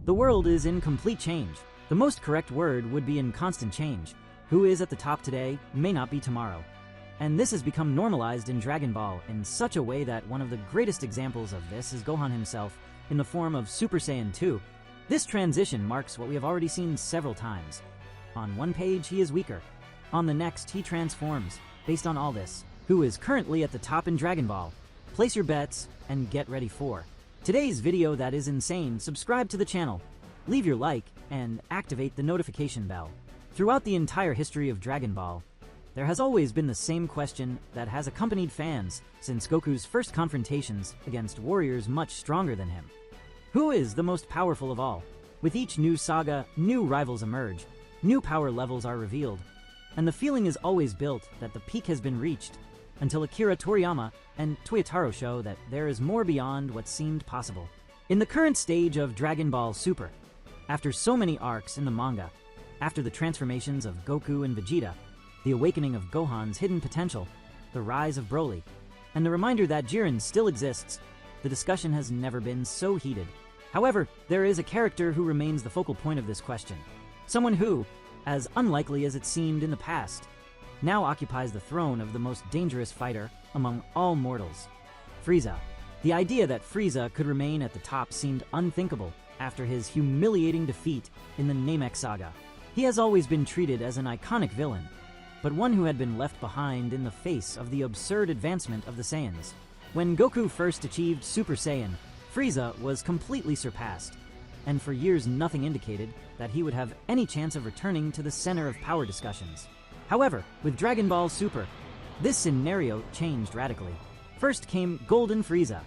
The world is in complete change. The most correct word would be in constant change. Who is at the top today may not be tomorrow. And this has become normalized in Dragon Ball in such a way that one of the greatest examples of this is Gohan himself in the form of Super Saiyan 2. This transition marks what we have already seen several times. On one page, he is weaker. On the next, he transforms. Based on all this, who is currently at the top in Dragon Ball? Place your bets and get ready for today's video that is insane. Subscribe to the channel, leave your like, and activate the notification bell. Throughout the entire history of Dragon Ball, there has always been the same question that has accompanied fans since Goku's first confrontations against warriors much stronger than him. Who is the most powerful of all? With each new saga, new rivals emerge, new power levels are revealed, and the feeling is always built that the peak has been reached, until Akira Toriyama and Toyotaro show that there is more beyond what seemed possible. In the current stage of Dragon Ball Super, after so many arcs in the manga, after the transformations of Goku and Vegeta, the awakening of Gohan's hidden potential, the rise of Broly, and the reminder that Jiren still exists, the discussion has never been so heated. However, there is a character who remains the focal point of this question. Someone who, as unlikely as it seemed in the past, now occupies the throne of the most dangerous fighter among all mortals. Frieza. The idea that Frieza could remain at the top seemed unthinkable after his humiliating defeat in the Namek saga. He has always been treated as an iconic villain, but one who had been left behind in the face of the absurd advancement of the Saiyans. When Goku first achieved Super Saiyan, Frieza was completely surpassed, and for years nothing indicated that he would have any chance of returning to the center of power discussions. However, with Dragon Ball Super, this scenario changed radically. First came Golden Frieza,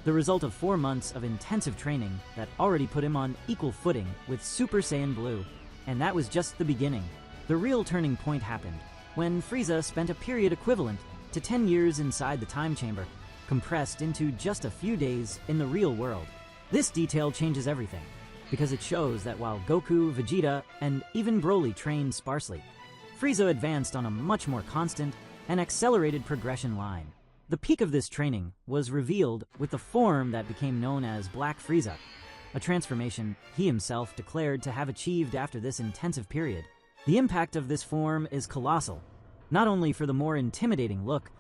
the result of 4 months of intensive training that already put him on equal footing with Super Saiyan Blue. And that was just the beginning. The real turning point happened when Frieza spent a period equivalent to 10 years inside the time chamber, compressed into just a few days in the real world. This detail changes everything, because it shows that while Goku, Vegeta, and even Broly trained sparsely, Frieza advanced on a much more constant and accelerated progression line. The peak of this training was revealed with the form that became known as Black Frieza, a transformation he himself declared to have achieved after this intensive period. The impact of this form is colossal, not only for the more intimidating look,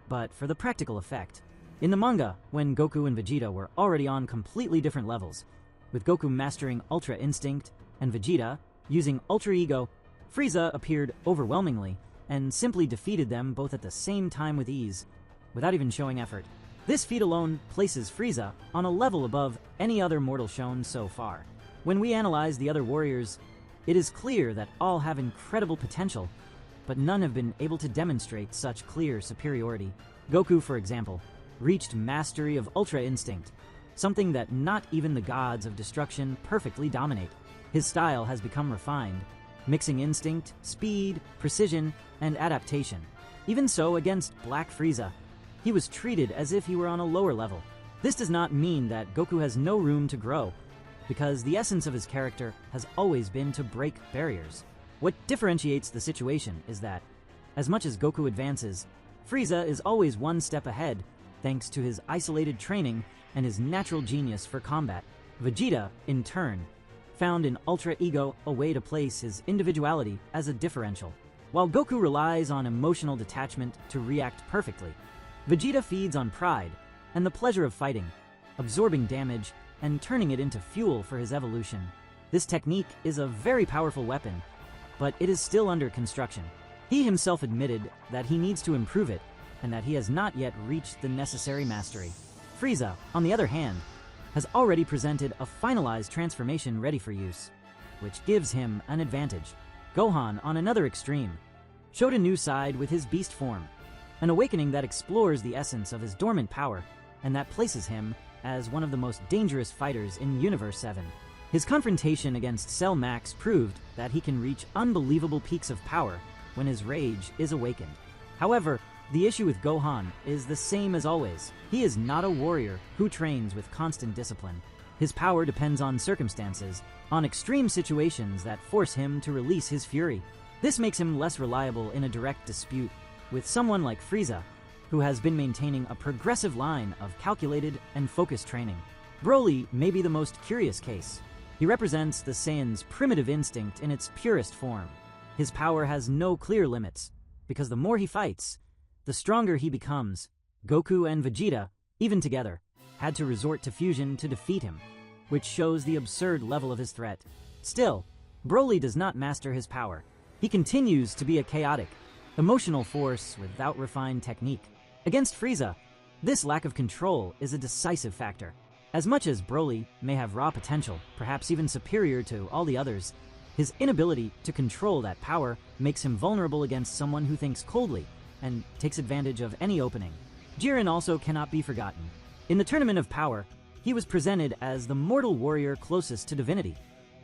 but for the practical effect. In the manga, when Goku and Vegeta were already on completely different levels, with Goku mastering Ultra Instinct and Vegeta using Ultra Ego, Frieza appeared overwhelmingly and simply defeated them both at the same time with ease, without even showing effort. This feat alone places Frieza on a level above any other mortal shown so far. When we analyze the other warriors, it is clear that all have incredible potential, but none have been able to demonstrate such clear superiority. Goku, for example, reached mastery of Ultra Instinct, something that not even the gods of destruction perfectly dominate. His style has become refined, mixing instinct, speed, precision, and adaptation. Even so, against Black Frieza, he was treated as if he were on a lower level. This does not mean that Goku has no room to grow, because the essence of his character has always been to break barriers. What differentiates the situation is that, as much as Goku advances, Frieza is always one step ahead, thanks to his isolated training and his natural genius for combat. Vegeta, in turn, found in Ultra Ego a way to place his individuality as a differential. While Goku relies on emotional detachment to react perfectly, Vegeta feeds on pride and the pleasure of fighting, absorbing damage and turning it into fuel for his evolution. This technique is a very powerful weapon, but it is still under construction. He himself admitted that he needs to improve it and that he has not yet reached the necessary mastery. Frieza, on the other hand, has already presented a finalized transformation ready for use, which gives him an advantage. Gohan, on another extreme, showed a new side with his beast form, an awakening that explores the essence of his dormant power and that places him as one of the most dangerous fighters in Universe 7. His confrontation against Cell Max proved that he can reach unbelievable peaks of power when his rage is awakened. However, the issue with Gohan is the same as always. He is not a warrior who trains with constant discipline. His power depends on circumstances, on extreme situations that force him to release his fury. This makes him less reliable in a direct dispute with someone like Frieza, who has been maintaining a progressive line of calculated and focused training. Broly may be the most curious case. He represents the Saiyan's primitive instinct in its purest form. His power has no clear limits, because the more he fights, the stronger he becomes. Goku and Vegeta, even together, had to resort to fusion to defeat him, which shows the absurd level of his threat. Still, Broly does not master his power. He continues to be a chaotic, emotional force without refined technique. Against Frieza, this lack of control is a decisive factor. As much as Broly may have raw potential, perhaps even superior to all the others, his inability to control that power makes him vulnerable against someone who thinks coldly and takes advantage of any opening. Jiren also cannot be forgotten. In the Tournament of Power, he was presented as the mortal warrior closest to divinity,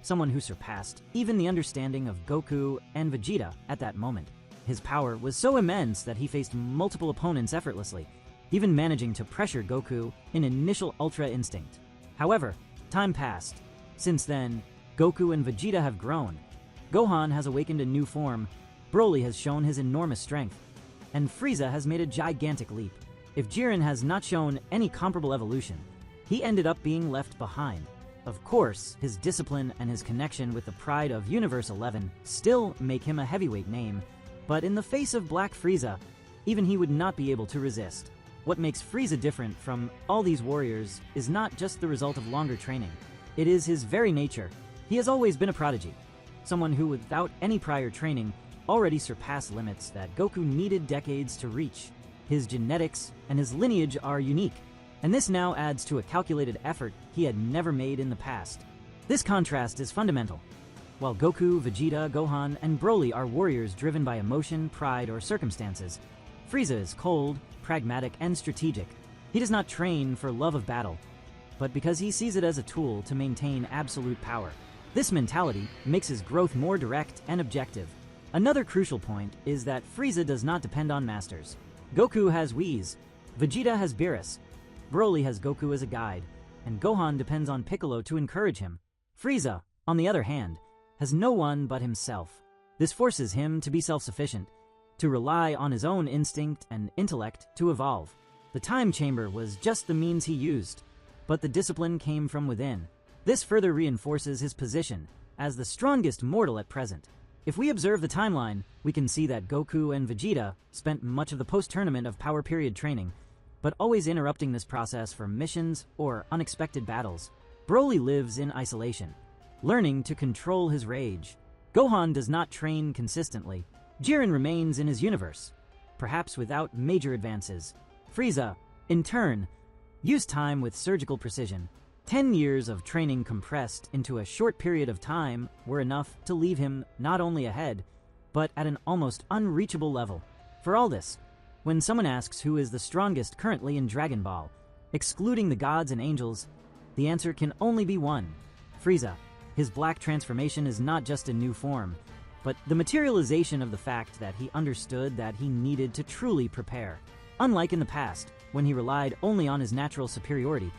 someone who surpassed even the understanding of Goku and Vegeta at that moment. His power was so immense that he faced multiple opponents effortlessly, even managing to pressure Goku in initial Ultra Instinct. However, time passed. Since then, Goku and Vegeta have grown. Gohan has awakened a new form, Broly has shown his enormous strength, and Frieza has made a gigantic leap. If Jiren has not shown any comparable evolution, he ended up being left behind. Of course, his discipline and his connection with the pride of Universe 11 still make him a heavyweight name, but in the face of Black Frieza, even he would not be able to resist. What makes Frieza different from all these warriors is not just the result of longer training. It is his very nature. He has always been a prodigy, someone who without any prior training already surpassed limits that Goku needed decades to reach. His genetics and his lineage are unique, and this now adds to a calculated effort he had never made in the past. This contrast is fundamental. While Goku, Vegeta, Gohan, and Broly are warriors driven by emotion, pride, or circumstances, Frieza is cold, pragmatic, and strategic. He does not train for love of battle, but because he sees it as a tool to maintain absolute power. This mentality makes his growth more direct and objective. Another crucial point is that Frieza does not depend on masters. Goku has Whis, Vegeta has Beerus, Broly has Goku as a guide, and Gohan depends on Piccolo to encourage him. Frieza, on the other hand, has no one but himself. This forces him to be self-sufficient, to rely on his own instinct and intellect to evolve. The time chamber was just the means he used, but the discipline came from within. This further reinforces his position as the strongest mortal at present. If we observe the timeline, we can see that Goku and Vegeta spent much of the post-tournament of Power Period training, but always interrupting this process for missions or unexpected battles. Broly lives in isolation, learning to control his rage. Gohan does not train consistently. Jiren remains in his universe, perhaps without major advances. Frieza, in turn, used time with surgical precision. 10 years of training compressed into a short period of time were enough to leave him not only ahead, but at an almost unreachable level. For all this, when someone asks who is the strongest currently in Dragon Ball, excluding the gods and angels, the answer can only be one: Frieza. His black transformation is not just a new form, but the materialization of the fact that he understood that he needed to truly prepare. Unlike in the past, when he relied only on his natural superiority,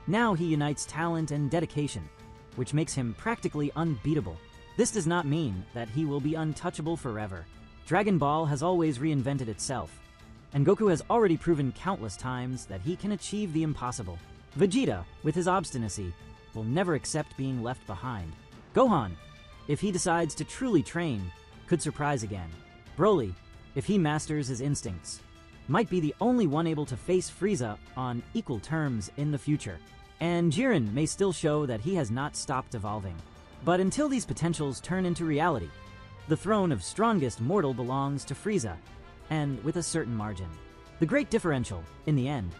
now he unites talent and dedication, which makes him practically unbeatable. This does not mean that he will be untouchable forever. Dragon Ball has always reinvented itself, and Goku has already proven countless times that he can achieve the impossible. Vegeta, with his obstinacy, will never accept being left behind. Gohan, if he decides to truly train, could surprise again. Broly, if he masters his instincts, might be the only one able to face Frieza on equal terms in the future. And Jiren may still show that he has not stopped evolving. But until these potentials turn into reality, the throne of strongest mortal belongs to Frieza, and with a certain margin. The great differential, in the end,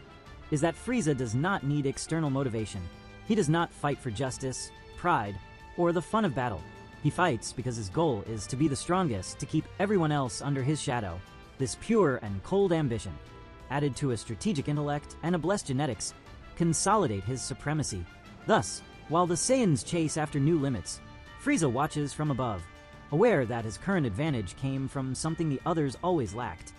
is that Frieza does not need external motivation. He does not fight for justice, pride, or the fun of battle. He fights because his goal is to be the strongest to keep everyone else under his shadow. This pure and cold ambition, added to a strategic intellect and a blessed genetics, consolidate his supremacy. Thus, while the Saiyans chase after new limits, Frieza watches from above, aware that his current advantage came from something the others always lacked: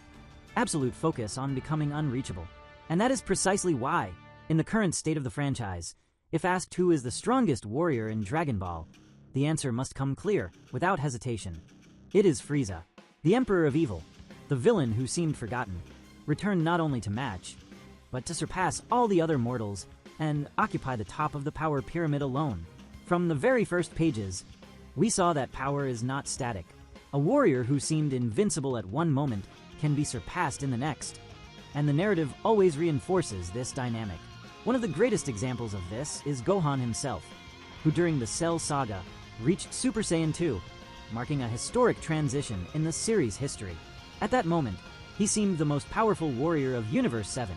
absolute focus on becoming unreachable. And that is precisely why, in the current state of the franchise, if asked who is the strongest warrior in Dragon Ball, the answer must come clear, without hesitation. It is Frieza, the Emperor of Evil, the villain who seemed forgotten, returned not only to match, but to surpass all the other mortals and occupy the top of the power pyramid alone. From the very first pages, we saw that power is not static. A warrior who seemed invincible at one moment can be surpassed in the next, and the narrative always reinforces this dynamic. One of the greatest examples of this is Gohan himself, who during the Cell Saga reached Super Saiyan 2, marking a historic transition in the series' history. At that moment, he seemed the most powerful warrior of Universe 7,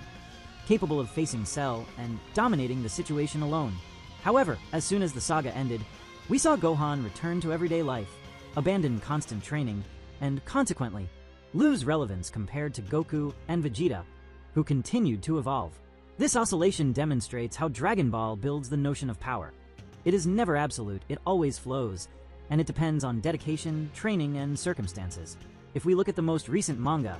capable of facing Cell and dominating the situation alone. However, as soon as the saga ended, we saw Gohan return to everyday life, abandon constant training, and consequently, lose relevance compared to Goku and Vegeta, who continued to evolve. This oscillation demonstrates how Dragon Ball builds the notion of power. It is never absolute, it always flows, and it depends on dedication, training, and circumstances. If we look at the most recent manga,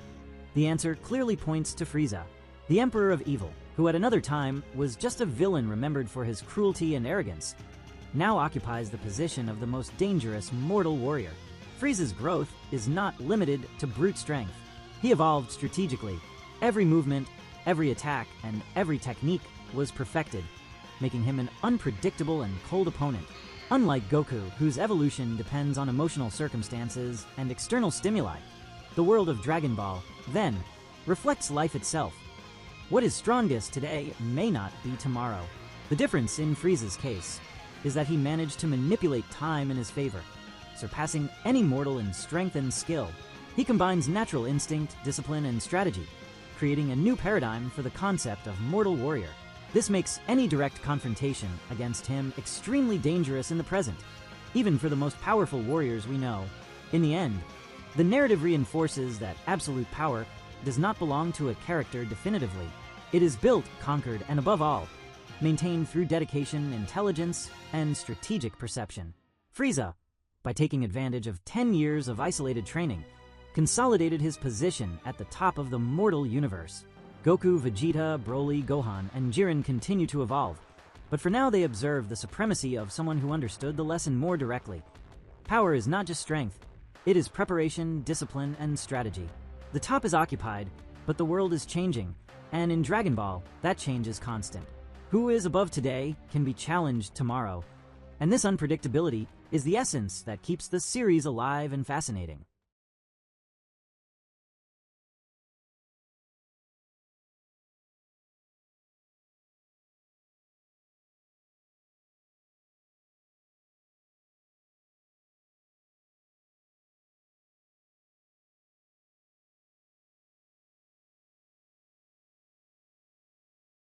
the answer clearly points to Frieza, the Emperor of Evil, who at another time was just a villain remembered for his cruelty and arrogance, now occupies the position of the most dangerous mortal warrior. Frieza's growth is not limited to brute strength. He evolved strategically. Every movement, every attack, and every technique was perfected, making him an unpredictable and cold opponent. Unlike Goku, whose evolution depends on emotional circumstances and external stimuli, the world of Dragon Ball, then, reflects life itself. What is strongest today may not be tomorrow. The difference in Frieza's case is that he managed to manipulate time in his favor, surpassing any mortal in strength and skill. He combines natural instinct, discipline, and strategy, creating a new paradigm for the concept of mortal warrior. This makes any direct confrontation against him extremely dangerous in the present, even for the most powerful warriors we know. In the end, the narrative reinforces that absolute power does not belong to a character definitively. It is built, conquered, and above all, maintained through dedication, intelligence, and strategic perception. Frieza, by taking advantage of 10 years of isolated training, consolidated his position at the top of the mortal universe. Goku, Vegeta, Broly, Gohan, and Jiren continue to evolve, but for now they observe the supremacy of someone who understood the lesson more directly. Power is not just strength, it is preparation, discipline, and strategy. The top is occupied, but the world is changing, and in Dragon Ball, that change is constant. Who is above today can be challenged tomorrow, and this unpredictability is the essence that keeps the series alive and fascinating.